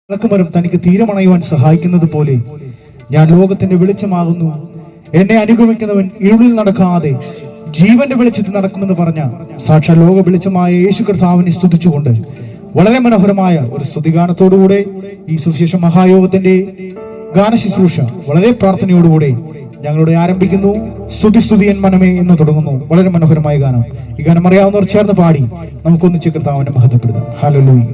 വിളക്കുമരം തനിക്ക് തീരമണയുവാൻ സഹായിക്കുന്നത് പോലെ ഞാൻ ലോകത്തിന്റെ വെളിച്ചമാകുന്നു, എന്നെ അനുഗമിക്കുന്നവൻ ഇരുളിൽ നടക്കാതെ ജീവന്റെ വെളിച്ചത്തിൽ നടക്കുമെന്ന് പറഞ്ഞ സാക്ഷാൽ ലോക വെളിച്ചമായ യേശു കർത്താവിനെ സ്തുതിച്ചുകൊണ്ട് വളരെ മനോഹരമായ ഒരു സ്തുതിഗാനത്തോടുകൂടെ ഈ സുവിശേഷ മഹായോഗത്തിന്റെ ഗാനശുശ്രൂഷ വളരെ പ്രാർത്ഥനയോടുകൂടെ ഞങ്ങളുടെ ആരംഭിക്കുന്നു. സ്തുതിയൻ മനമേ എന്ന് തുടങ്ങുന്നു. വളരെ മനോഹരമായ ഗാനം. ഈ ഗാനം അറിയാവുന്നവർ ചേർന്ന് പാടി നമുക്കൊന്നിച്ച് കർത്താവിനെ മഹത്വപ്പെടുത്താം. ഹല്ലേലൂയ.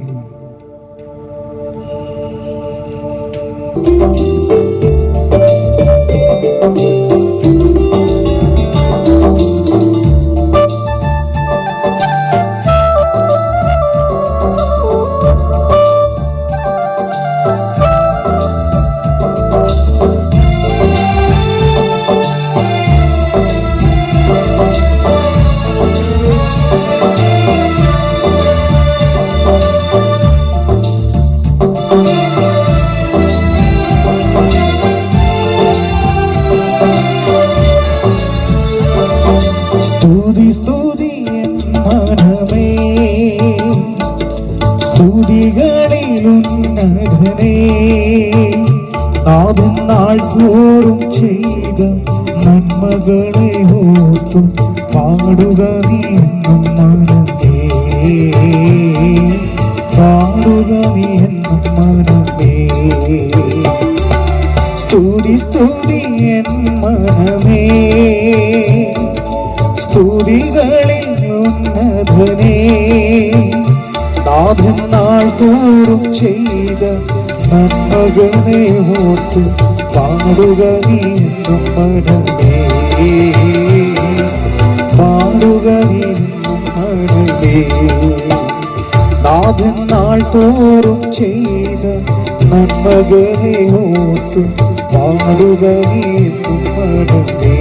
സ്തുതി മനമേ, സ്തുതികളിലുന്നതനേ, നാദം നാൾ തോറും ചെയ്ത നന്മകളെ ഓർത്തും പാടുക നീ എന്നും മനമേ, പാടുക നീ എന്നും മനമേ. സ്തുതി എൻ മനമേ, സ്തുതികളിൽ ഉന്നതനേ, നാഥൻ നാൾ തോറും ചെയ്ത നന്മകളെ ഓർത്തു പാടുക നീ എന്നും മനമേ, പാടുക നീ എന്നും മനമേ. നാഥൻ നാൾ തോറും ചെയ്ത നന്മകളെ ഓർത്തു പാടുക നീ എന്നും മനമേ.